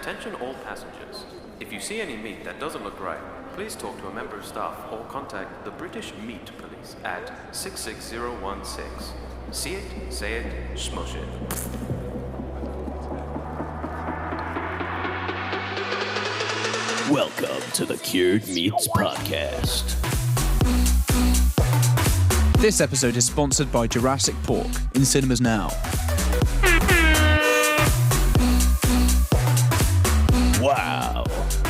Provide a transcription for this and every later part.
Attention all passengers. If you see any meat that doesn't look right, please talk to a member of staff or contact the British Meat Police at 66016. See it, say it, smush it. Welcome to the Cured Meats Podcast. This episode is sponsored by Jurassic Pork, in cinemas now. Wow.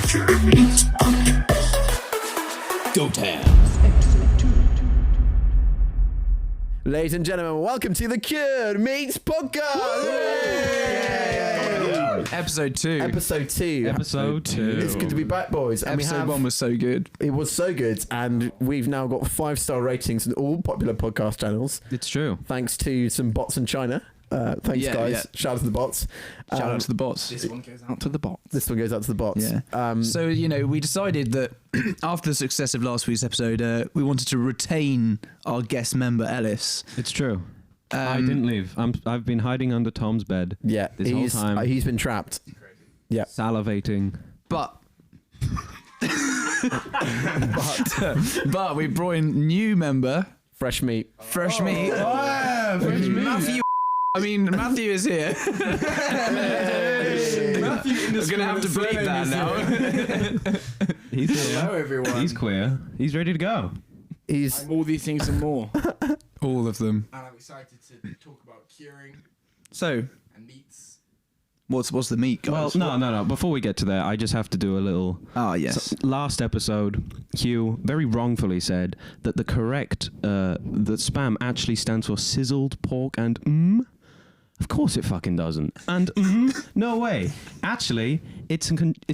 Cured Meats Podcast. Go Tam. Ladies and gentlemen, welcome to the Cured Meats Podcast. Episode 2. Episode 2. It's good to be back, boys. And Episode 1 was so good. It was so good, and we've now got 5-star ratings in all popular podcast channels. It's true. Thanks to some bots in China. Thanks, guys. Yeah. Shout out to the bots. Shout out to the bots. This one goes out to the bots. Yeah. So, we decided that after the success of last week's episode, we wanted to retain our guest member, Ellis. It's true. I didn't leave. I've been hiding under Tom's bed. Yeah, this whole time. He's been trapped. Yeah, salivating. But we brought in new member, fresh meat. Fresh meat. Matthew. Matthew is here. We're gonna have to bleep that now. He's here. Hello, everyone. He's queer. He's ready to go. I'm all these things and more. All of them. And I'm excited to talk about curing So, and meats. what's the meat, guys? Well, no. Before we get to there, I just have to do a little. Ah, yes. So, last episode, Hugh very wrongfully said that the correct the spam actually stands for sizzled pork and Of course it fucking doesn't. And no way. Actually, it's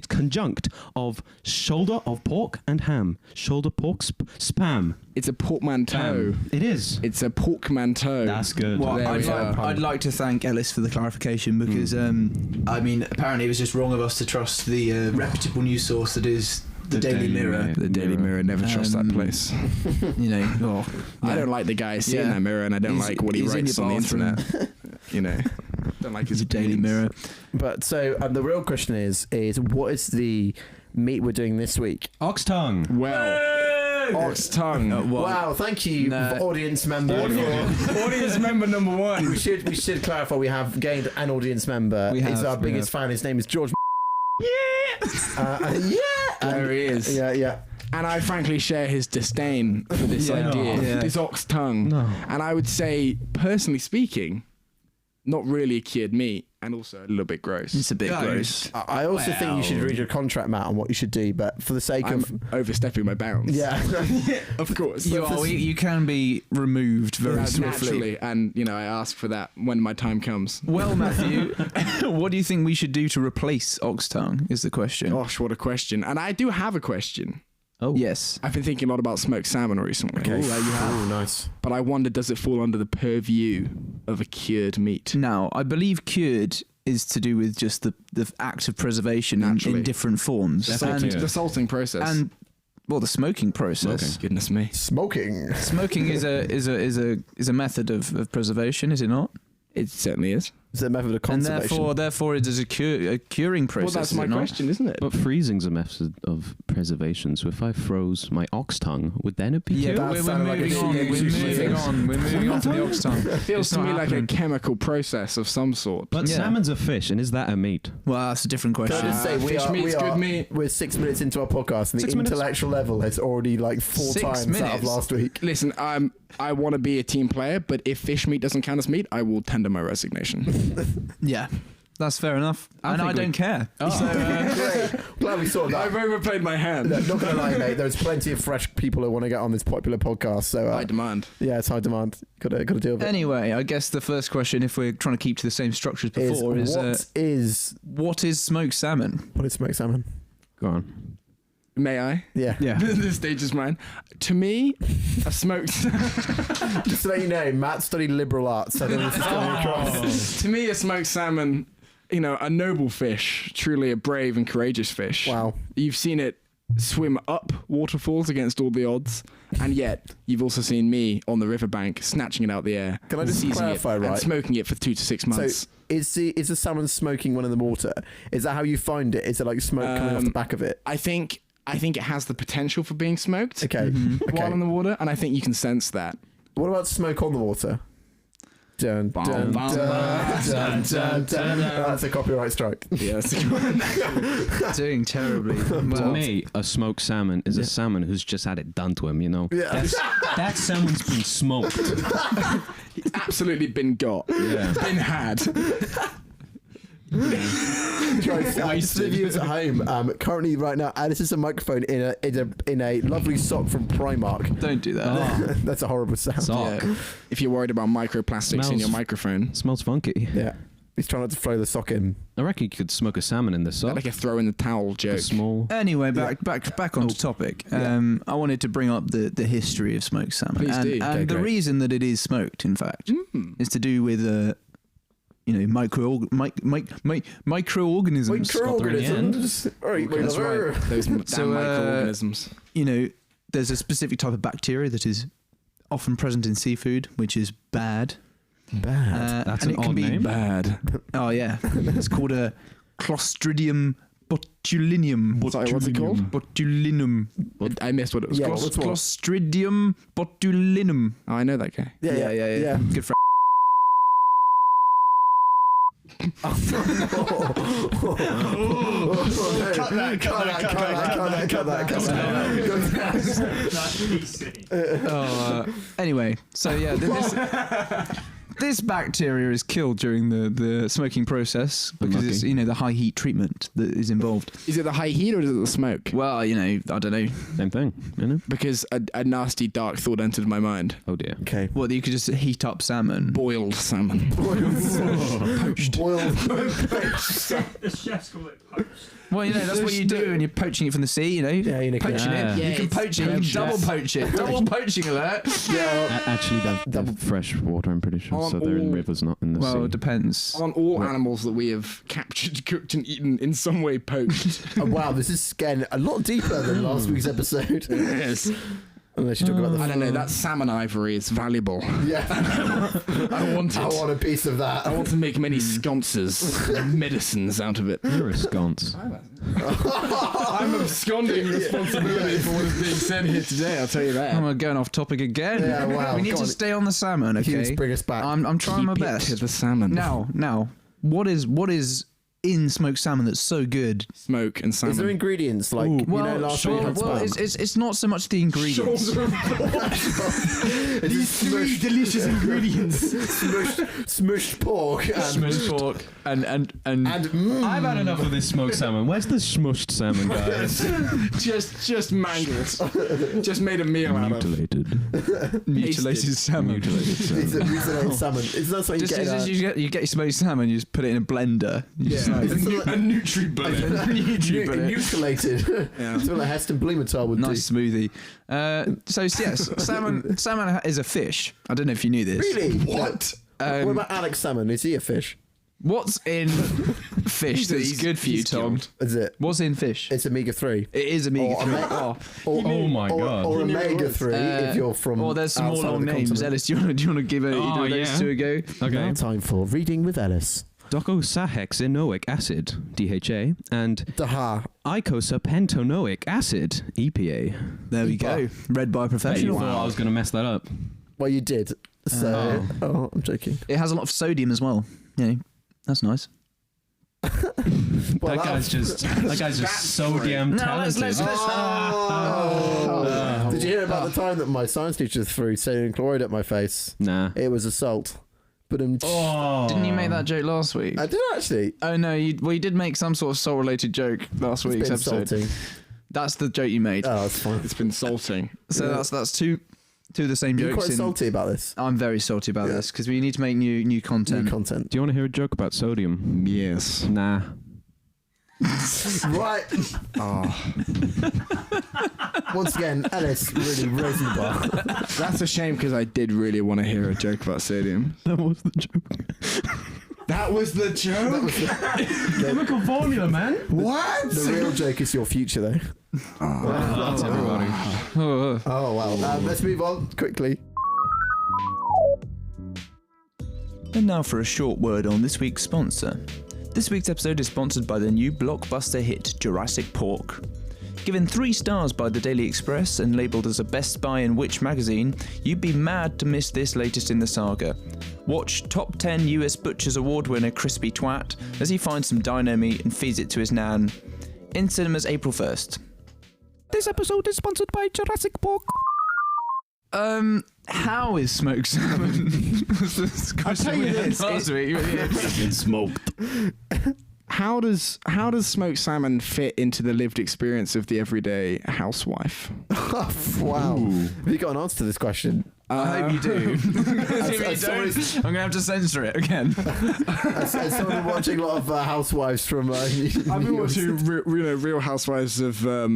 conjunct of shoulder of pork and ham. Shoulder pork spam. It's a portmanteau. It is. It's a porkmanteau. That's good. Well, There we are. I'd like to thank Ellis for the clarification because, apparently it was just wrong of us to trust the reputable news source that is the Daily Mirror. The Daily Mirror. Never trust that place. I I don't like the guy seeing that mirror, and I don't like what he writes on the internet. Don't like his Daily Mirror. But so the real question is what is the meat we're doing this week? Ox tongue. Well, ox tongue. Wow, thank you, audience member. Audience member number 1. We should clarify we have gained an audience member. He's our biggest fan. His name is George. There he is. Yeah. And I frankly share his disdain for this idea, this ox tongue. No. And I would say, personally speaking, not really a cured meat, and also a little bit gross. It's a bit gross. I also think you should read your contract, Matt, on what you should do, but for the sake of overstepping my bounds. Yeah. Of course. You can be removed very swiftly. Naturally, and I ask for that when my time comes. Well, Matthew, what do you think we should do to replace ox tongue is the question. Gosh, what a question. And I do have a question. Oh. Yes. I've been thinking a lot about smoked salmon recently. Okay. Oh, nice. But I wonder, does it fall under the purview of a cured meat? Now, I believe cured is to do with just the act of preservation in different forms. The salting process. And the smoking process. Okay, goodness me. Smoking is a method of preservation, is it not? It certainly is. It's a method of conservation. And therefore it is a curing process. Well, that's my question, isn't it? But freezing's a method of preservation. So if I froze my ox tongue, would then it be Yeah, cured? we're moving on to the ox tongue. It feels to me like a chemical process of some sort. But salmon's a fish, and is that a meat? Well, that's a different question. Can I just say good meat. We're 6 minutes into our podcast, and the intellectual level is already like 4 times out of last week. Listen, I want to be a team player, but if fish meat doesn't count as meat, I will tender my resignation. Yeah, that's fair enough. I don't care. Oh. So, great. Glad we saw that. I've overplayed my hand. Not going to lie, mate. There's plenty of fresh people who want to get on this popular podcast. So high demand. Yeah, it's high demand. Got to deal with it. Anyway, I guess the first question, if we're trying to keep to the same structure as before, what is smoked salmon? What is smoked salmon? Go on. May I? Yeah. The stage is mine. To me, a smoked... Just to let you know, Matt studied liberal arts, so this is coming across. To me, a smoked salmon, a noble fish, truly a brave and courageous fish. Wow. You've seen it swim up waterfalls against all the odds, And yet, you've also seen me on the riverbank snatching it out the air. Can I just seizing clarify, it, right? And smoking it for 2 to 6 months. So is the salmon smoking one in the water? Is that how you find it? Is it like smoke coming off the back of it? I think it has the potential for being smoked. Okay. While in the water, and I think you can sense that. What about smoke on the water? Dun, Bum, dun, bum, dun, bum, dun, dun, dun. That's a copyright strike. Yeah, Doing terribly. To Well, me, a smoked salmon is a salmon who's just had it done to him, you know? Yeah. That salmon's been smoked. He's absolutely been got. Yeah. Been had. Guys, just for the viewers at home, currently right now, Alice is a microphone in a lovely sock from Primark. don't do that. That's a horrible sound. Sock. Yeah. If you're worried about microplastics in Smells- your microphone, Smells funky. Yeah. He's trying not to throw the sock in. I reckon you could smoke a salmon in this sock. like a throw in the towel joke. A small. Anyway, back onto topic. I wanted to bring up the history of smoked salmon. Please and, do. And Okay, the great. reason that it is smoked, in fact, is to do with microorganisms. Microorganisms. All right, That's right. Those damn So, microorganisms. There's a specific type of bacteria that is often present in seafood, which is bad. Bad. That's and an it can odd be name. Bad. Oh yeah, it's called a Clostridium botulinum. Sorry, what's it called? Botulinum. I missed what it was Yeah, called. what's what? Clostridium botulinum. Oh, I know that guy. Yeah. Good friend. Anyway, so yeah, this bacteria is killed during the smoking process because it's the high heat treatment that is involved. Is it the high heat or is it the smoke? Well, I don't know. Same thing, you know? Because a nasty dark thought entered my mind. Oh dear. Okay. Well, you could just heat up salmon. Boiled salmon. Poached. Boiled. The chefs call it poached. Well, that's what you do when you're poaching it from the sea. Yeah, Poaching Yeah. it. Yeah, You can it's poach it. You can poached. double poach it. Double poaching alert. Actually, they're fresh water, I'm pretty sure. On So they're in all- rivers, not in the Well, it sea. depends. On all animals that we have captured, cooked, and eaten in some way poached. Oh, wow, this is getting a lot deeper than last week's episode. Yes. Unless you talk about the. I don't know. That salmon ivory is valuable. Yeah. I want it. I want a piece of that. I want to make many sconces and medicines out of it. You're a sconce. I'm absconding responsibility for what is being said here today, I'll tell you that. I'm going off topic again. Yeah, wow, We need go to on. stay on the salmon, Hughes, okay? bring us back. I'm trying my Keep it best. to the salmon. Now, what is in smoked salmon that's so good? Smoke and salmon. Is there ingredients like last week had spam? it's not so much the ingredients. These three delicious ingredients: smushed pork and pork and I've had enough of this smoked salmon. Where's the smushed salmon, guys? just mangled. Just made a meal out of. Mutilated. salmon. It's a mutilated salmon. It's not something You get your smoked salmon, you just put it in a blender. You just like- A Nutri-Bullet. mutilated. Yeah. Something like Heston Blumenthal would nice smoothie. So yes, salmon is a fish. I don't know if you knew this. do. Really? What? What about Alex Salmon? Is he a fish? What's in fish that's He's- good for you, he's Tom? killed. Is it? What's in fish? It's omega-3. It is omega Or 3. Oh my God. Or You knew it omega-3 if you're from. Or there's some more outside of long the names. continent. Ellis, do you want to give either Oh, of those yeah. two a go? Okay. Now time for reading with Ellis. Docosahexaenoic acid, DHA, and Daha. icosapentaenoic acid, EPA. There we go. Read by a You professional. thought I was going to mess that up. Well, you did. So. Oh, I'm joking. It has a lot of sodium as well. That's nice. Well, That guy's just so damn talented. Oh. Did you hear about the time that my science teacher threw sodium chloride at my face? Nah. It was assault. But Didn't you make that joke last week? I did actually. Oh no, you did make some sort of salt-related joke last It's week's been episode. salting. That's the joke you made. Oh, it's fine. It's been salting. So that's two of the same You're jokes. quite salty about this. I'm very salty about Yeah. this because we need to make new content. New content. Do you want to hear a joke about sodium? Yes. Nah. Right. Once again, Ellis really raising the bar. That's a shame because I did really want to hear a joke about sodium. That was the joke. That was the joke. Chemical formula, man. What? The real joke is your future, though. That's everybody. Oh wow. Let's move on quickly. And now for a short word on this week's sponsor. This week's episode is sponsored by the new blockbuster hit Jurassic Pork. Given 3 stars by the Daily Express and labelled as a Best Buy in Which magazine, you'd be mad to miss this latest in the saga. Watch Top 10 US Butchers Award winner Crispy Twat as he finds some dino meat and feeds it to his nan. In cinemas April 1st. This episode is sponsored by Jurassic Pork. How is smoked salmon? I'll tell you this. It's smoked. How does smoked salmon fit into the lived experience of the everyday housewife? Wow. Have you got an answer to this question? I hope you do. If you don't, I'm going to have to censor it again. As someone watching a lot of Housewives from I've been watching Real Housewives of a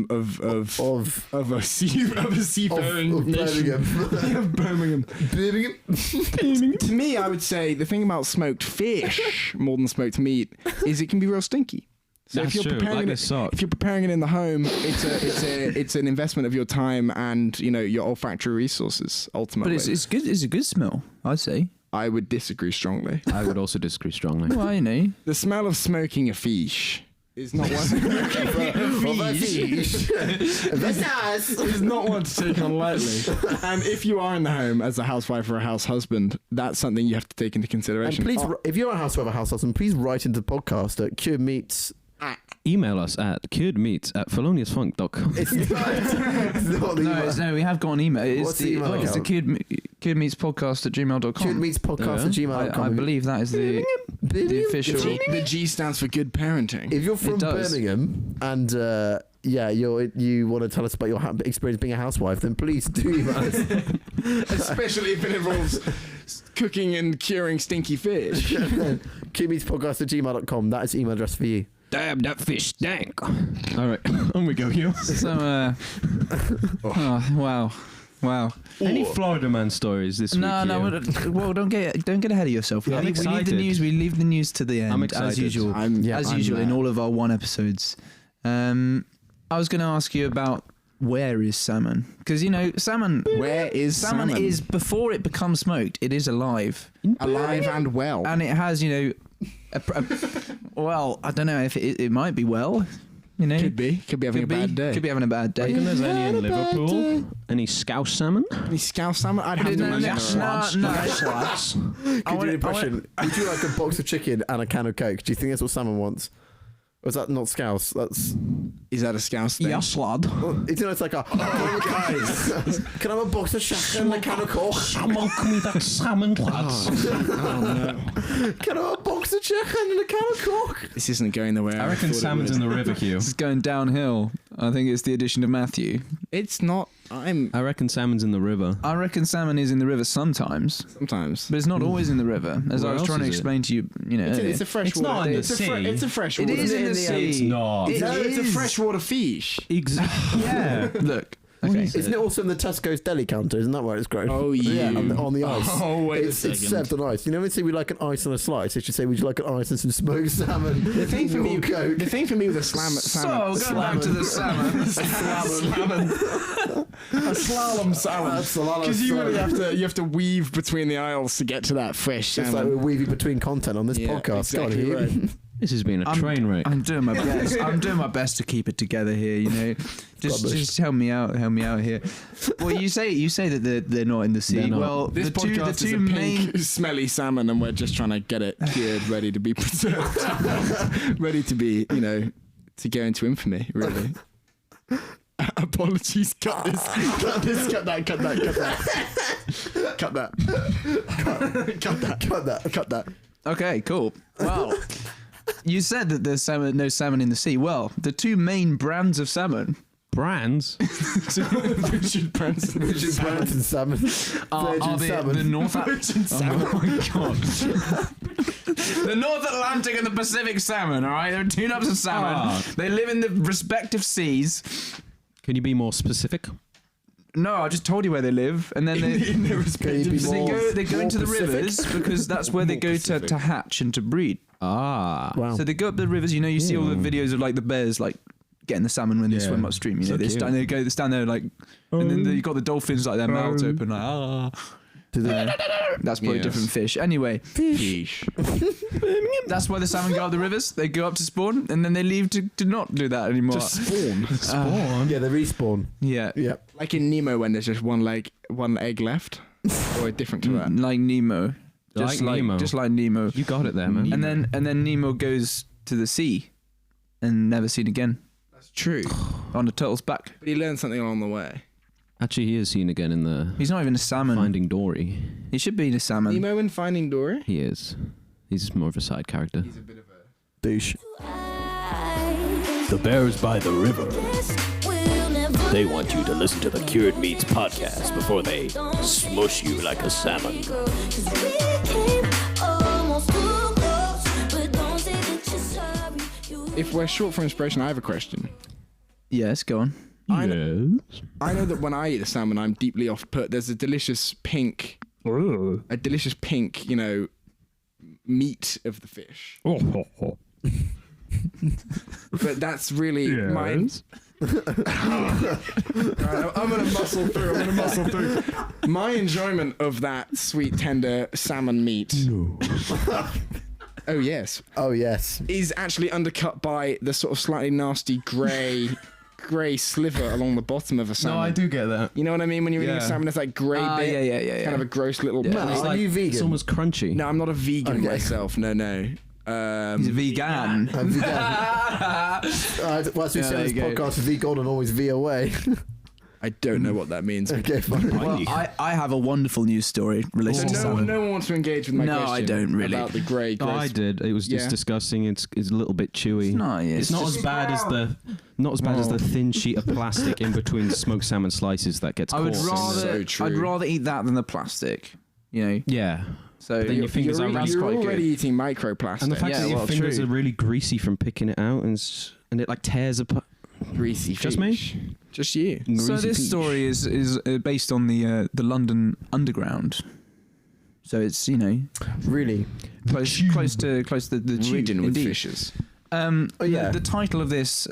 seafaring nation. Birmingham. To me, I would say the thing about smoked fish more than smoked meat is it can be real stinky. So That's if you're true, preparing like if you're preparing it in the home, it's an investment of your time and your olfactory resources ultimately. But it's good. It's a good smell, I'd say. I would disagree strongly. I would also disagree strongly. Well, you know. The smell of smoking a fish is not one. Is not one to take on lightly. And if you are in the home as a housewife or a house husband, that's something you have to take into consideration. And please, if you're a housewife or a house husband, please write into the podcast at Cured Meats. Email us at curedmeats@feloniousfunk.com. It's not the email. No, we have got an email. What's the email It's the account? Cured Meats Podcast @gmail.com. curedmeatspodcast@gmail.com. I believe that is the official. The G stands for good parenting. If you're from It does. Birmingham and you want to tell us about your experience being a housewife, then please do email us. Especially if it involves cooking and curing stinky fish. curedmeatspodcast@gmail.com. That is the email address for you. Damn, that fish stank. All right, on we go, Hugh. So, wow. Any Florida man stories this week? No. Well, don't get ahead of yourself. We I'm leave the excited. news. We leave the news to the end. I'm excited. As usual. I'm In all of our one episodes. I was going to ask you about where is salmon? Because salmon. Where is salmon? Is before it becomes smoked. It is alive, and well, and it has well, I don't know if it might be well. Could be having a bad day. Could be having a bad day. Reckon there's any in Liverpool? Any scouse salmon? Any scouse salmon? I'd have to imagine. Could you do an impression? Would you like a box of chicken and a can of Coke? Do you think that's what salmon wants? Or is that not scouse? Is that a scouse thing? Yes, lad. Well, it's like a. Guys, can I have a box of chicken and a can of Coke? Smoke me that salmon, lads. Can I have a box of chicken and a can of Coke? This isn't going the way I reckon salmon's in the river, Hugh. This is going downhill. I think it's the addition of Matthew. It's not. I reckon salmon's in the river. I reckon salmon is in the river sometimes, Sometimes. but it's not always in the river. As I Where was else trying to is it? explain to you, It's a freshwater. It's not in the sea. It's a freshwater. It is in the sea. It's not. It's a freshwater fish. Yeah. Look. Okay. Isn't it also in the Tesco's deli counter? Isn't that where it's grown? Oh, yeah. On the ice. Oh, wait a it's second. served on ice. You know when they say we like an ice on a slice, they should say, would you like an ice and some smoked salmon? The thing for me with a So, salmon. go back to the salmon. A slalom salmon. Because you really have to weave between the aisles to get to that fresh It's salmon. like we're weaving between content on this Yeah, podcast. Go on, exactly Hugh. right. This has been a train wreck. I'm doing my best. I'm doing my best to keep it together here. Just help me out here. Well, you say that they're not in the sea. They're not. Well, This the two podcast is a pink, smelly salmon, and we're just trying to get it cured, ready to be preserved, ready to be, to go into infamy. Really. Apologies. Cut this. Cut that. Okay, cool. Well, you said that there's no salmon in the sea. Well, the two main brands of salmon Brands? Richard Branson. Richard Branson salmon. are the North Virgin salmon. Oh my god. The North Atlantic and the Pacific salmon, alright? There are two types of salmon. They live in the respective seas. Can you be more specific? No, I just told you where they live, and then they go into the rivers because that's where they go to hatch and to breed. Ah. Wow. So they go up the rivers. You see all the videos of like the bears like getting the salmon when they swim upstream. You know, they stand there like, and then you got the dolphins like their mouths open like That's probably a different fish. Anyway, Fish. that's why the salmon go up the rivers. They go up to spawn, and then they leave to not do that anymore. Just spawn. Yeah, they respawn. Yeah. Yep. Like in Nemo when there's just one egg left, or different to that. Like Nemo. Just like Nemo. You got it there, man. And then Nemo goes to the sea and never seen again. That's true. On the turtle's back. But he learned something along the way. Actually, he is seen again in the He's not even a salmon. Finding Dory. He should be a salmon. Nemo in Finding Dory? He is. He's more of a side character. He's a bit of a Douche. The bears by the river. They want you to listen to the Cured Meats podcast before they smush you like a salmon. If we're short for inspiration, I have a question. Yes, go on. I know that when I eat a salmon, I'm deeply off-put. There's a delicious pink, meat of the fish. But that's really mine. I'm gonna muscle through. My enjoyment of that sweet, tender salmon meat. Oh yes, is actually undercut by the sort of slightly nasty grey sliver along the bottom of a salmon. No, I do get that. You know what I mean? When you're eating a salmon, there's that grey bit. Yeah. Kind of a gross little. Yeah. It's Are you vegan? It's almost crunchy. No, I'm not a vegan myself. No. He's a vegan. I'm vegan. Well, as we said in this podcast, V gone and always V away. I don't know what that means. Okay, fine. Well, I have a wonderful news story related to salmon. No one wants to engage with my question. No, I don't really. About the grey. Oh, I did. It was just disgusting. It's a little bit chewy. It's not as bad as the thin sheet of plastic in between smoked salmon slices that gets caught. I'd rather eat that than the plastic. You know. Yeah. So then your fingers are really you're quite already good. eating microplastic. And the fact that your fingers are really greasy from picking it out, and it like tears apart. Greasy. Just fish. me? Just you. So this story is based on the London Underground. So it's Really close to the tube Ridden with indeed. fishes. The title of this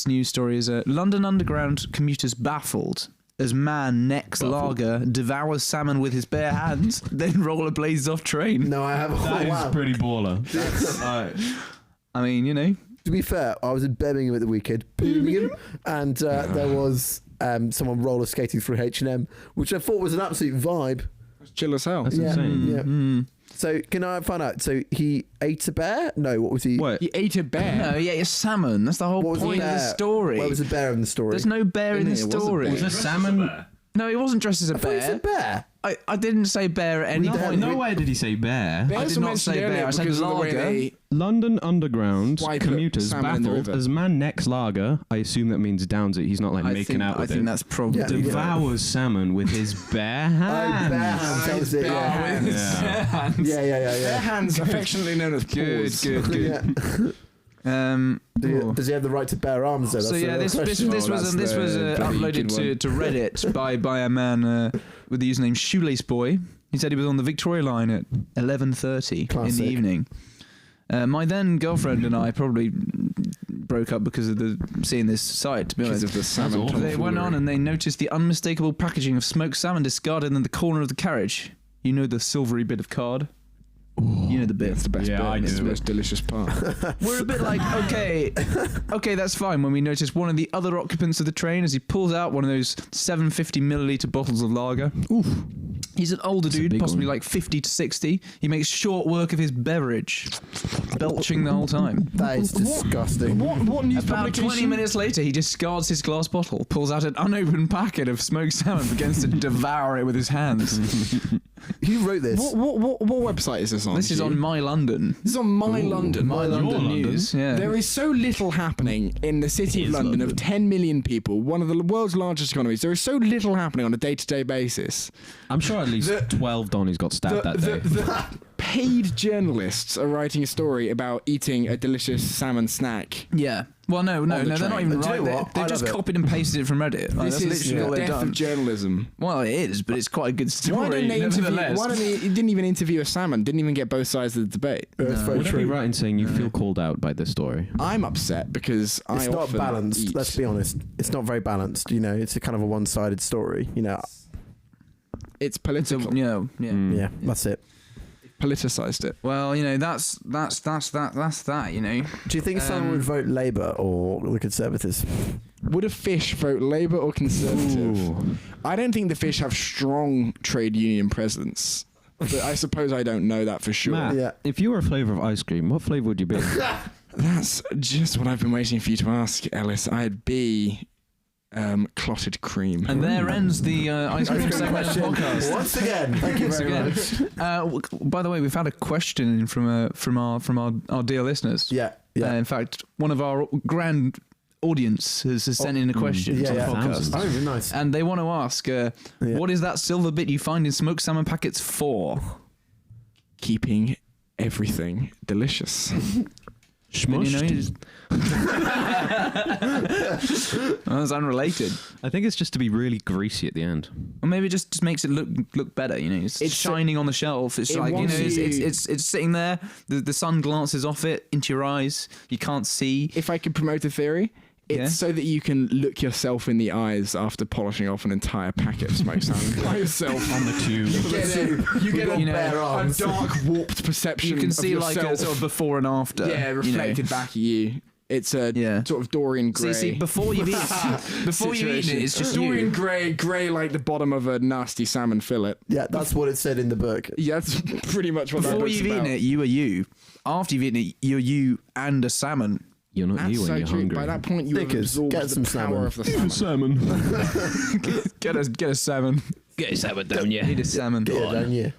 news story is London Underground commuters baffled as man necks lager, devours salmon with his bare hands, then rollerblades off train. No, I have. That is pretty baller. I mean, To be fair, I was in Birmingham at the weekend, and there was someone roller skating through H&M, which I thought was an absolute vibe. It's chill as hell. That's insane. Yeah. So can I find out? So he ate a bear? No, what was he? What? He ate a bear. No, yeah, it's salmon. That's the whole What was point the of the bear? story. Where was the bear in the story? There's no bear in the It was a story. bear. Was a salmon? No, he wasn't dressed as a I thought he bear. said bear. I didn't say bear at any point. Nowhere did he say bear. Bears I did were not mentioned say bear, earlier I said because of the way lager. they- London Underground Swipe commuters salmon in the baffled river. as man necks lager. I assume that means downs it. He's not like making out with I think it. that's probably Yeah. Devours salmon with his bare hands. Bear hands. That was it. Yeah. Their Yeah. hands, affectionately known as paws. Good. Yeah. Does he have the right to bear arms though? So yeah, this was that's the uploaded good to Reddit by a man with the username Shoelace Boy. He said he was on the Victoria line at 11:30 in Classic. the evening. My then girlfriend and I probably broke up because of seeing this site. To be Because honest, of the salmon. they went on and they noticed the unmistakable packaging of smoked salmon discarded in the corner of the carriage. You know the silvery bit of card. You know the bit. That's the best Yeah, bit. I It's do. the most delicious part. We're a bit like, okay, that's fine. When we notice one of the other occupants of the train as he pulls out one of those 750ml bottles of lager. Oof. He's an older dude, big possibly one. like 50 to 60. He makes short work of his beverage, belching the whole time. That is disgusting. What news About 20 minutes later, he discards his glass bottle, pulls out an unopened packet of smoked salmon, begins to devour it with his hands. Who wrote this? What website is this on? This is Hugh? on My London. This is on My London. My London News. Yeah. There is so little happening in the city of London of 10 million people, one of the world's largest economies. There is so little happening on a day-to-day basis. I'm sure at least 12 Donnies got stabbed that day. The paid journalists are writing a story about eating a delicious salmon snack. Yeah. Well, no, they're not even Do you right. know what? They've I just love it. copied and pasted it from Reddit. Like, This that's is literally all the they've death done. of journalism. Well, it is, but it's quite a good story. Why don't they interview? nevertheless. Why don't they? He didn't even interview a salmon. Didn't even get both sides of the debate. That's very Would I be true. right in saying you feel called out by this story? I'm upset because It's I not often balanced. eat- Let's be honest. It's not very balanced. You know, it's a kind of a one-sided story. You know, It's So, political. yeah. yeah, that's it. Politicized it. Well, that's that. You know. Do you think someone would vote Labour or the Conservatives? Would a fish vote Labour or Conservative? I don't think the fish have strong trade union presence. But I suppose I don't know that for sure. Matt, Yeah. if you were a flavour of ice cream, what flavour would you be? That's just what I've been waiting for you to ask, Ellis. I'd be clotted cream. And there ends the ice cream segment of the podcast. Once again, thank you very Once much. By the way, we've had a question in from our dear listeners. Yeah, yeah. In fact, one of our grand audience has sent in a question yeah, to the yeah. podcast. Oh, really nice. And they want to ask, what is that silver bit you find in smoked salmon packets for? Keeping everything delicious. And, you know, you just- That's unrelated. I think it's just to be really greasy at the end. Or maybe it just makes it look better. You know, it's shining on the shelf. It's it like, you know, wants it's sitting there. The sun glances off it into your eyes. You can't see. If I could promote a theory, it's Yeah. so that you can look yourself in the eyes after polishing off an entire packet of smoked salmon by yourself on the tube. You get a, You know, bare arms. dark, warped perception. You can of see like a yourself. sort of before and after. yeah, you know. reflected back at you. It's a sort of Dorian Gray. See, before you've eaten, it's just Dorian you. Grey like the bottom of a nasty salmon fillet. Yeah, that's what it said in the book. Yeah, that's pretty much what that Before book's you've about. eaten it, you are you. After you've eaten it, you're you and a salmon. You're not That's you when so you're true. hungry. By that point, you have Dickers, absorbed get the some power salmon. of the salmon. Get a salmon. Get a salmon down, yeah. Need a salmon. Yeah, don't you?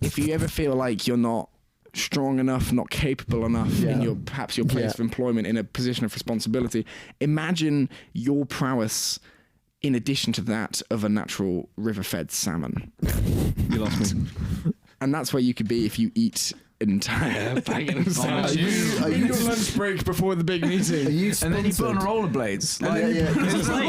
If you ever feel like you're not strong enough, not capable enough in your perhaps your place of employment, in a position of responsibility, imagine your prowess in addition to that of a natural river-fed salmon. You lost me. And that's where you could be if you eat an entire packet of salmon. Are in you- your lunch break before the big Are meeting. you And then you put on sponsored? rollerblades. Yeah, yeah.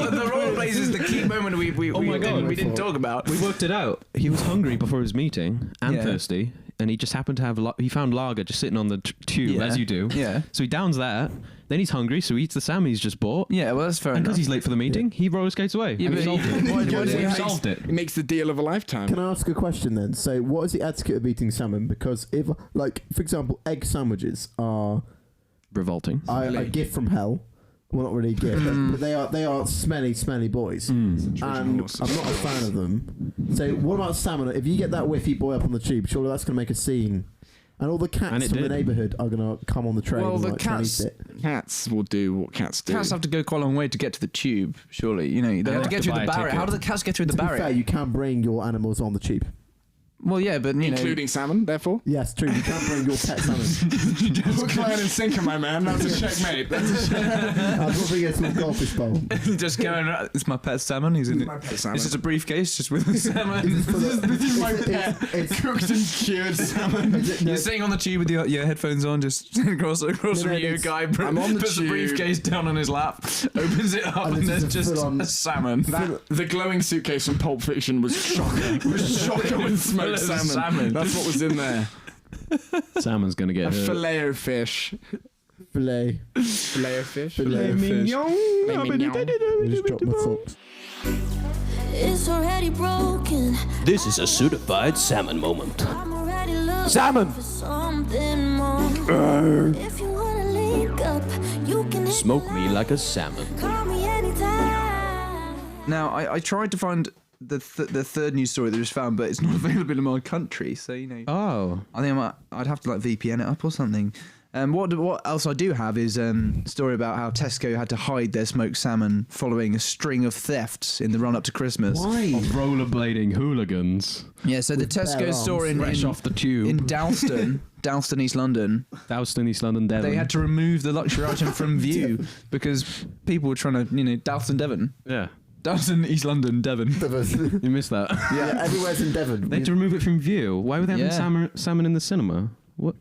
The rollerblades is the key moment we my God. didn't talk about. We worked it out. He was hungry before his meeting and Yeah. thirsty, and he just happened to have. He found lager just sitting on the tube, Yeah. as you do. Yeah. So he downs that. Then he's hungry, so he eats the salmon he's just bought. Yeah, well, that's fair And enough. because he's late for the meeting, he roller skates away. Yeah, And but he solved it. why did We've he- solved it. It makes the deal of a lifetime. Can I ask a question then? So, what is the etiquette of eating salmon? Because if, like, for example, egg sandwiches are Revolting. a gift from hell. Well, not really a gift, but they are smelly boys, and I'm not a fan of them. So, what about salmon? If you get that whiffy boy up on the tube, surely that's going to make a scene. And all the And cats it from the did. neighbourhood are going to come on the train Well, and the like, try and cats- eat it. Cats will do what cats do. Cats have to go quite a long way to get to the tube, surely. You know, they have to get to through buy the a barrier. ticket. How do the cats get through the To be barrier? fair, you can bring your animals on the tube. Well, yeah, but, you know... Including salmon, therefore. Yes, true. You can bring your pet salmon. Hook, line, and sinker, my man. That's a checkmate. That's a I'll probably get to a goldfish bowl. just going, it's my pet salmon. He's in it. salmon. This is a briefcase just with a salmon. This is my pet It's- cooked and cured salmon. You're sitting on the tube with your headphones on, just across No, from you, it's- guy. I'm on the puts the tube. briefcase down on his lap, opens it up, And and this there's is a just full-on- a salmon. The glowing suitcase from Pulp Fiction was shocker. It was shocker with smoked Full of salmon. salmon. That's what was in there. Salmon's gonna A get hurt. filet-o-fish. Filet. Filet-o-fish? Filet Filet-o-fish. Filet mignon. I just dropped my forks. It's already broken. This is a certified salmon moment. I'm already looking Salmon. for something more. If you wanna link up, you can hit Smoke the me line. like a salmon. Call me anytime. Now, I tried to find the third news story that was found, but it's not available in my country. So you know, Oh. I think I'd have to like VPN it up or something. What else I do have is a story about how Tesco had to hide their smoked salmon following a string of thefts in the run up to Christmas. Why? Rollerblading hooligans. Yeah, so the bare Tesco arms. store in Fresh off the tube. in Dalston, East London, Douston, East London, Devon. they had to remove the luxury item from view because people were trying to, Dalston, Devon. Yeah. Dalston, East London, Devon. You missed that. Yeah, everywhere's in Devon. They had to remove it from view. Why were they having Yeah. salmon in the cinema? What?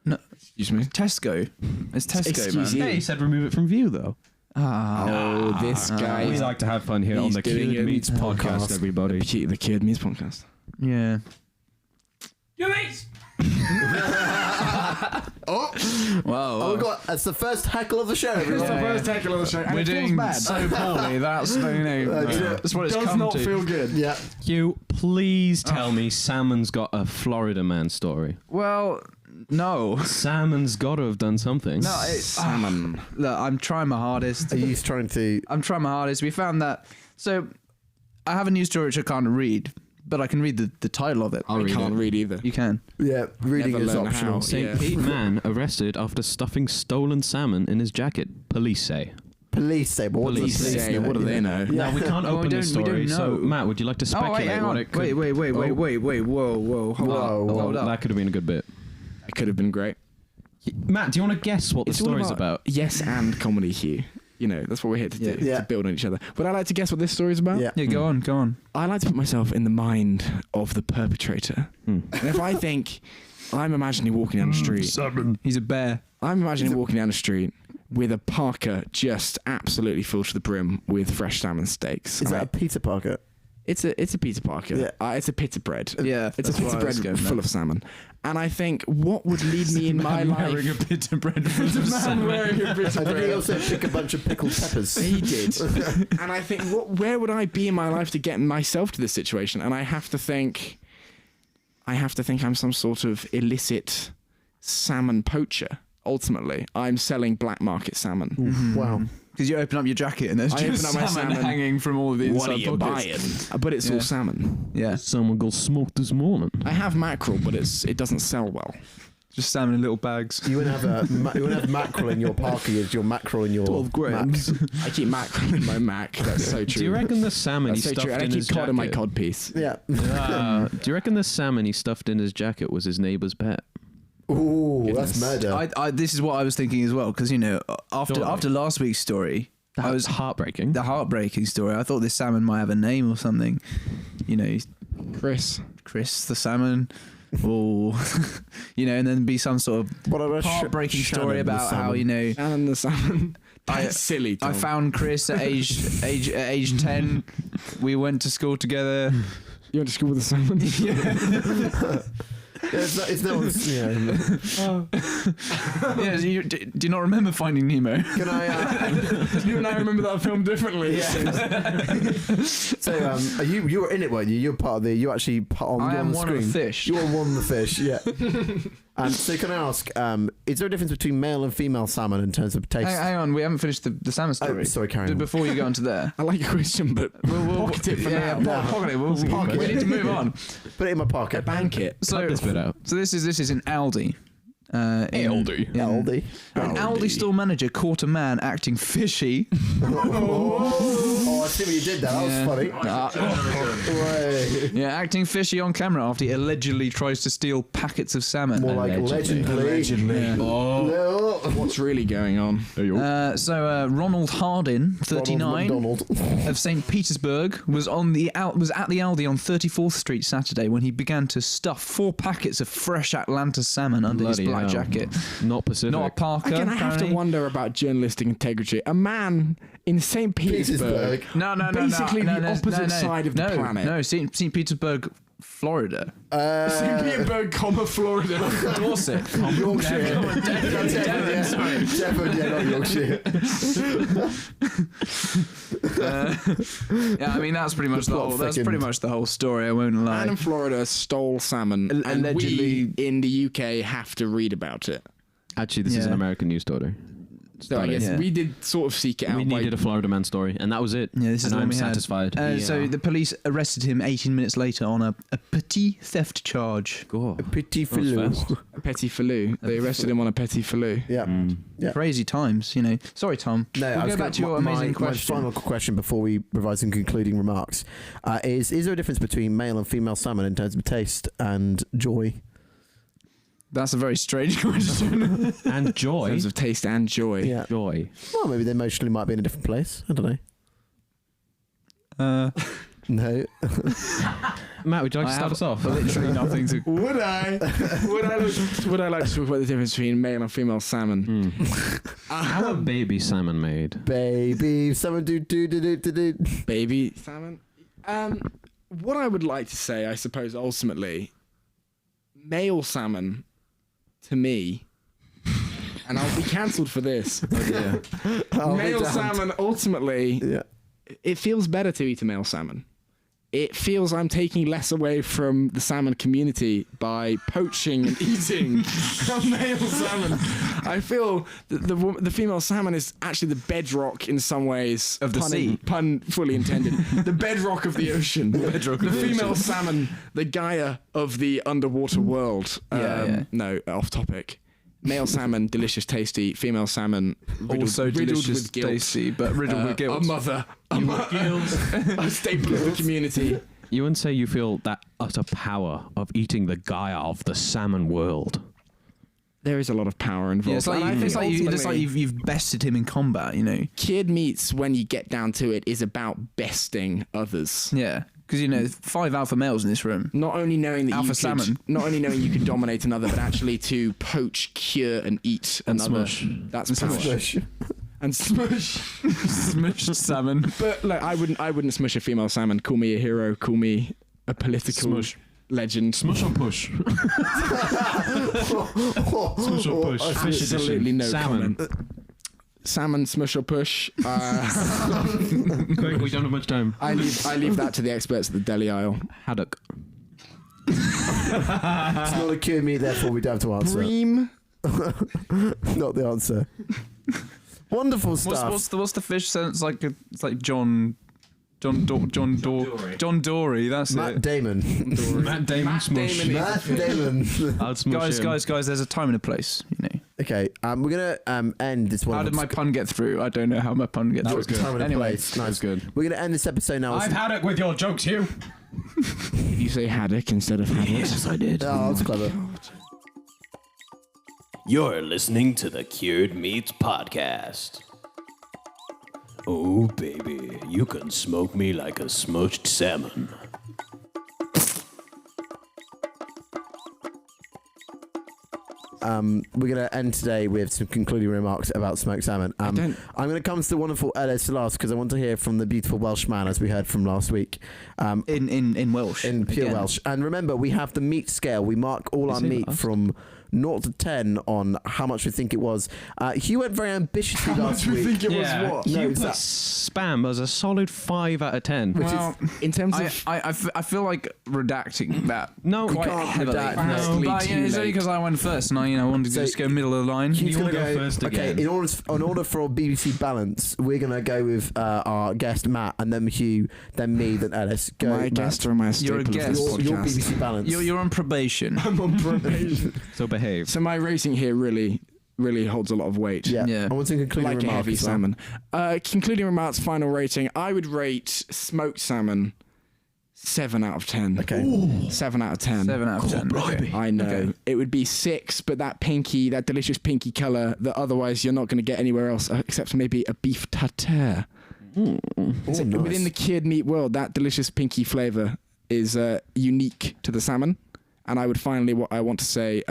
No, Excuse me. Tesco. It's Tesco, Excuse man. you. Yeah, he said remove it from view, though. Oh, this guy. We like to have fun here on He's the doing Cured it. Meats podcast, everybody. The Cured Meats podcast. Yeah. You meat! Oh, Wow. we got. That's the first heckle of the show. It's the first tackle of the show. And We're it feels doing bad. so poorly. That's that's what it's Does come not to. feel good. Yeah. Hugh, please tell me Salmon's got a Florida man story. Well, no. Salmon's got to have done something. No, Salmon. look, I'm trying my hardest. Are you trying to? I'm trying my hardest. We found that. So, I have a news story which I can't read, but I can read the title of it. I can't read either. You can. Yeah, reading Never is learn optional. how. St. Yeah. Pete man arrested after stuffing stolen salmon in his jacket. Police say. Police say, but what do the Police say, know? what do they know? Now we can't Oh, open we this don't- we story. don't So know. Matt, would you like to Oh, speculate wait, hang what on. it could? Wait. Whoa. Hold up. That could have been a good bit. It could have been great. Matt, do you want to guess what the It's all story's about? Yes and comedy, Hugh. You know, that's what we're here to do, Yeah. to build on each other. Would I like to guess what this story's about? Yeah. Yeah, go on. I like to put myself in the mind of the perpetrator. And if I think, I'm imagining walking down the street. He's a bear. I'm imagining walking down the street with a Parker just absolutely full to the brim with fresh salmon steaks. Is that a right? Peter Parker? It's a pita Parker. Yeah. It's a pita bread. Yeah, It's a that's what pita I was bread going full with. of salmon. And I think what would lead me in my life. Wearing a bit of bread full of Man salmon. wearing a pita And did he bread. also pick a bunch of pickled peppers? He did. And I think, where would I be in my life to get myself to this situation? And I have to think I'm some sort of illicit salmon poacher. Ultimately, I'm selling black market salmon. Wow. Because you open up your jacket and there's I just open up my salmon salmon. hanging from all of the What inside are you pockets. buying? But it's all Yeah. salmon. Yeah, Someone got smoked this morning. I have mackerel, but it doesn't sell well. just salmon in little bags. You wouldn't have mackerel in your Parker as your mackerel in your 12 grams. I keep mackerel in my mac. That's so true. Do you reckon the salmon That's he so stuffed true. And I in keep his cod in my jacket? cod piece. Yeah. Do you reckon the salmon he stuffed in his jacket was his neighbour's pet? Ooh, that's murder. I this is what I was thinking as well, because after Surely. last week's story, That was heartbreaking. the heartbreaking story. I thought this salmon might have a name or something. You know, Chris. Chris the salmon, or and then be some sort of What about heartbreaking Shannon story the about how salmon? Shannon the salmon. That's silly. I Tom. found Chris at age 10. We went to school together. You went to school with the salmon? It's no one's. Yeah. Yeah, do you not remember Finding Nemo? Can I? You and I remember that film differently. So, you were in it, weren't you? You're part of the. You actually part on. I you're am on the one of screen. the fish. You are one of the fish. Yeah. So can I ask? Is there a difference between male and female salmon in terms of taste? Hang on, we haven't finished the salmon story. Oh, sorry, carry on. Before you go on to there. I like your question, but We'll pocket it for yeah, now. Yeah, pocket it. We need to move on. Put it in my pocket. Bank it. So this bit out. So this is in Aldi. Aldi. Aldi. An Aldi store manager caught a man acting fishy. Oh, I see what you did there. That was funny. Way. Yeah, acting fishy on camera after he allegedly tries to steal packets of salmon. More like allegedly. Yeah. No. What's really going on? So Ronald Hardin, 39, Ronald McDonald. of St. Petersburg, was at the Aldi on 34th Street Saturday when he began to stuff 4 packets of fresh Atlanta salmon under his Bloody black hell. jacket. Not Pacific. Not a Parker. Again, I have to apparently. wonder about journalistic integrity. A man in St. Petersburg, No. basically no, the opposite side of the no, planet. No, St. Petersburg, Florida. St. Petersburg, Florida. Dorset. Yorkshire. Devon, sorry. Devon, yeah, not Yorkshire. Yeah, I mean that's pretty much the plot whole. That's thickened. pretty much the whole story. I won't lie. Man in Florida stole salmon, and Allegedly. we in the UK have to read about it. Actually, this is Yeah. an American news story. So I guess Yeah. we did sort of seek it out. We needed a Florida man story, and that was it. Yeah, this is and the one I'm we had. satisfied. So the police arrested him 18 minutes later on a petty theft charge. Go. Petit That was filou. fast. a petit filou. They arrested him on a petit filou. Yeah. Yeah. Crazy times, Sorry, Tom. No, I we'll was go back to gonna- your amazing my question. final question before we provide some concluding remarks is there a difference between male and female salmon in terms of taste and joy? That's a very strange question. And In joy. terms of taste and joy. Yeah. Joy. Well, maybe they emotionally might be in a different place. I don't know. No. Matt, would you like to start us off? Literally nothing to. Would I like to talk about the difference between male and female salmon? How are baby salmon made? Baby salmon, do. Baby salmon. What I would like to say, I suppose, ultimately, male salmon, to me, and I'll be cancelled for this. Male salmon, ultimately, it feels better to eat a male salmon. It feels I'm taking less away from the salmon community by poaching and eating a male salmon. I feel that the female salmon is actually the bedrock in some ways of the sea. Pun fully intended. The bedrock of the ocean. The female salmon, the Gaia of the underwater world. No, off topic. Male salmon, delicious, tasty. Female salmon, Also delicious, with guilt. tasty, but riddled with guilt. A mother. A staple of the community. You wouldn't say you feel that utter power of eating the Gaia of the salmon world. There is a lot of power involved. Yeah, it's like you've bested him in combat, you know. Cured meats, when you get down to it, is about besting others. Yeah, because 5 alpha males in this room. Not only knowing that Salmon. Not only knowing you could dominate another, but actually to poach, cure, and eat And another. smush. That's power. Smush. And smush. Smushed salmon. But like, I wouldn't smush a female salmon. Call me a hero. Call me a political Smush. legend. Smush or push? Smush or push? Fish Absolutely edition. no Salmon. comment. Salmon, smush or push. Quick, we don't have much time. I leave that to the experts at the deli aisle. Haddock. It's not a cure me, therefore we don't have to answer. Bream. Not the answer. Wonderful stuff. What's the fish? So it's like John Dory. That's Matt it. Damon. Matt Damon smush. Matt Damon. I'll smush him. Guys, there's a time and a place, Okay, we're gonna end this one. How did my pun get through? I don't know how my pun gets That through. was good. Time and a Anyway, place. Nice. good. We're gonna end this episode now. I've had it with your jokes, Hugh. Did you say haddock instead of haddock? Yes, I did. Oh, that's clever. You're listening to the Cured Meats Podcast. Oh, baby, you can smoke me like a smoked salmon. We're going to end today with some concluding remarks about smoked salmon. I'm going to come to the wonderful Ellis last because I want to hear from the beautiful Welsh man, as we heard from last week. In Welsh. In pure again. Welsh. And remember, we have the meat scale. We mark all our meat from 0 to 10 on how much we think it was. Hugh went very ambitiously last week. You think it was Yeah, what? No, Hugh it's put that- spam as a solid 5 out of 10. Well, In terms of I feel like redacting that. No, quite can't heavily. redact, no. But Too it's only late. because I went first, and I wanted to So just go middle of the line. Hugh's You gonna wanna go first okay, again? in order for BBC balance, we're going to go with our guest Matt, and then Hugh, then me, then Ellis. Go, my Matt. guest or my You're a staple of this guest. Your podcast? BBC balance. You're on probation. I'm on probation. So behave. So my rating here really holds a lot of weight. Yeah. Yeah. I want to conclude Like a remark heavy as well. salmon. Concluding remarks, final rating. I would rate smoked salmon 7 out of 10. Okay. 7 out of 10. 7 out of 10. Okay. I know. Okay. It would be 6, but that delicious pinky colour that otherwise you're not going to get anywhere else except for maybe a beef tartare. Oh, nice. Within the cured meat world, that delicious pinky flavour is unique to the salmon. And I would finally, what I want to say,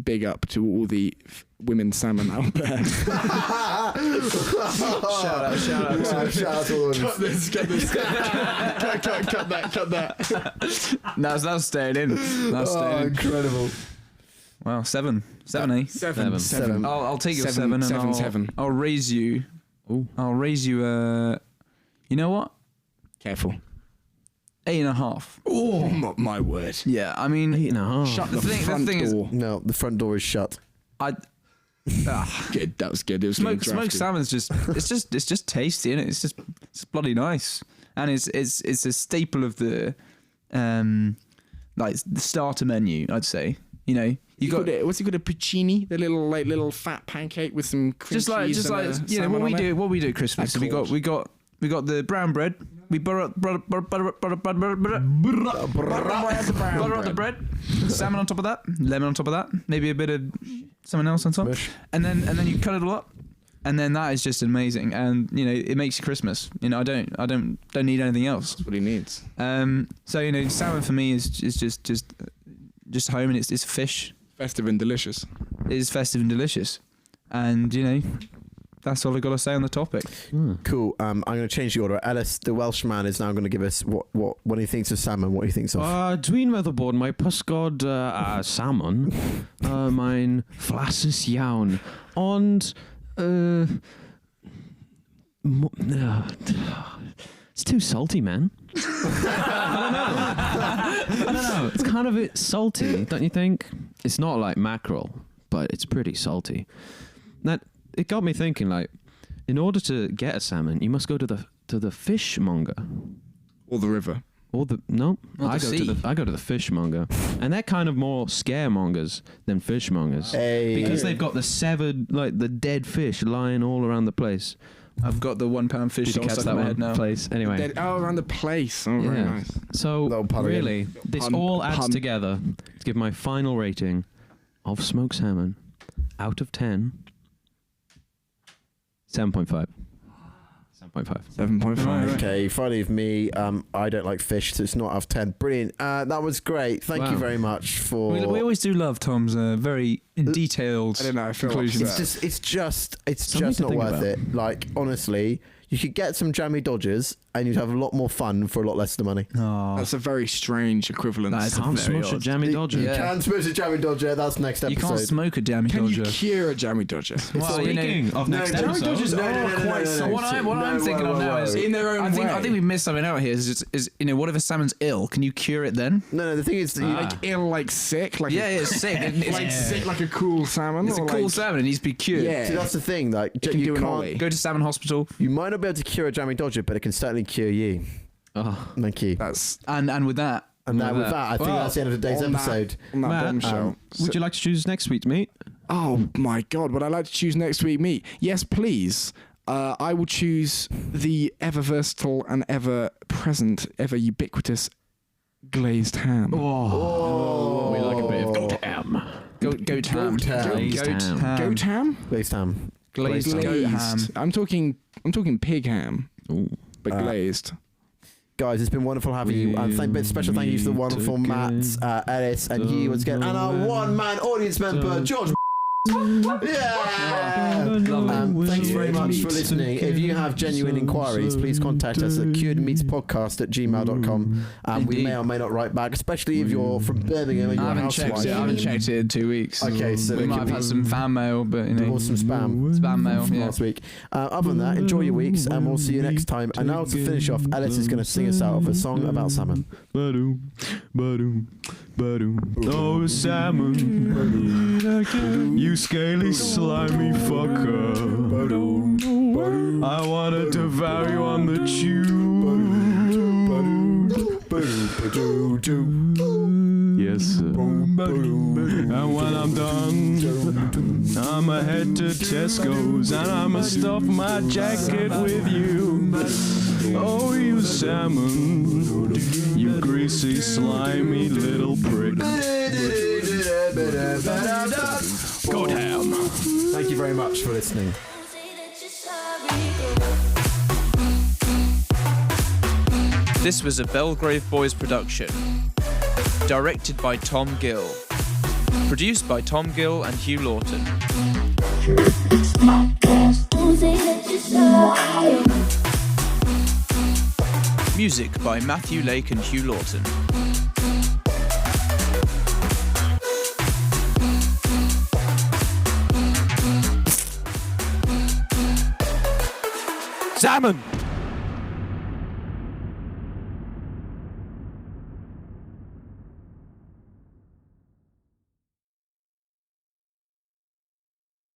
big up to all the women salmon out there. Shout out. Shout out to all of Cut this. cut that. That's staying in. That's Oh, staying in. incredible. Wow, 7, eh? 7. I'll take your 7, 7 and 7. I'll raise you. Ooh. I'll raise you. You know what? Careful. 8.5. Oh, my word. Yeah, I mean, 8.5. Shut The the thing is- door. No, the front door is shut. Good. That was good. It was smoked drafted. salmon's just it's just tasty, isn't it? It's bloody nice, and it's a staple of the like the starter menu, I'd say. You got it. What's it called? A puccini, the little fat pancake with some cream just like cheese and salmon what we on it. do at Christmas. Of We got the brown bread. We butter up the bread. Salmon on top of that. Lemon on top of that. Maybe a bit of something else on top. Smush. And then you cut it all up. And then that is just amazing, and it makes you Christmas. I don't need anything else. That's what he needs. So salmon for me is just home, and it's fish. Festive and delicious. It is festive and delicious, and that's all I got to say on the topic. Cool. I'm going to change the order. Ellis, the Welshman, is now going to give us what he thinks of salmon. What he thinks of. Dwi'n meddwl bod mae pysgod salmon mae'n flasus iawn, ond it's too salty, man. I don't know. It's kind of a bit salty, don't you think? It's not like mackerel, but it's pretty salty. It got me thinking, like, in order to get a salmon, you must go to the fishmonger. Or the river. I go to the fishmonger, and they're kind of more scaremongers than fishmongers, because they've got the severed, like the dead fish lying all around the place. I've got the £1 fish Did you catch stuck that in my one head now. place? Anyway, around the place. Oh, very nice. So really, this all adds together to give my final rating of smoked salmon out of 10. 7.5. 7.5. Okay, finally of me. I don't like fish, so it's not out of 10. Brilliant. That was great. Thank you very much for. We always do love Tom's very detailed. I don't know. I feel conclusions. It's just not worth it. Like, honestly, you could get some jammy dodgers and you'd have a lot more fun for a lot less of the money. Oh. That's a very strange equivalence. That is Can't smush a jammy dodger. You can smush a jammy dodger. That's next episode. You can't smoke a jammy Can dodger. you cure a jammy dodger? Well, Speaking of next jammy episode, dodgers are quite salty. What I'm thinking of now is in their own I think way. we missed something out here. Is what if a salmon's ill? Can you cure it then? No, the thing is, like ill, like sick, like It's sick. like sick, like a cool salmon. It's a or cool like, salmon. It needs to be cured. Yeah. See, that's the thing. Like, can you do an can't ollie. Go to salmon hospital. You might not be able to cure a jammy dodger, but it can certainly cure you. Oh. Thank you. That's And with that, with that, I think that's the end of today's on episode. on that Matt, bombshell. would you like to choose next week's meat? Oh my God, would I like to choose next week meat? Yes, please. I will choose the ever versatile and ever present, ever ubiquitous glazed ham. We like a bit of goat ham. goat ham. Goat ham? Glazed ham. Glazed goat ham. I'm talking pig ham, but glazed. Guys, it's been wonderful having you. And special thank you to the wonderful Matt, Ellis, and Hugh once again, and our one-man audience member, George. Yeah! Thanks very much for listening. If you have genuine inquiries, please contact us at curedmeatspodcast@gmail.com. We may or may not write back, especially if you're from Birmingham and you're a housewife. I haven't checked it in 2 weeks. Okay, so we might have had some fan mail, but or some spam mail from last week. Other than that, enjoy your weeks, and we'll see you next time. And now to finish off, Ellis is going to sing us out of a song about salmon. Oh, salmon, you scaly, slimy fucker. I wanna devour you on the tube. Yes, sir. And when I'm done, I'ma head to Tesco's and I'ma stuff my jacket with you. Oh, you salmon, you greasy, slimy little prick. Goat ham. Thank you very much for listening. This was a Belgrave Boys production. Directed by Tom Gill. Produced by Tom Gill and Hugh Lawton. Music by Matthew Lake and Hugh Lawton. Salmon!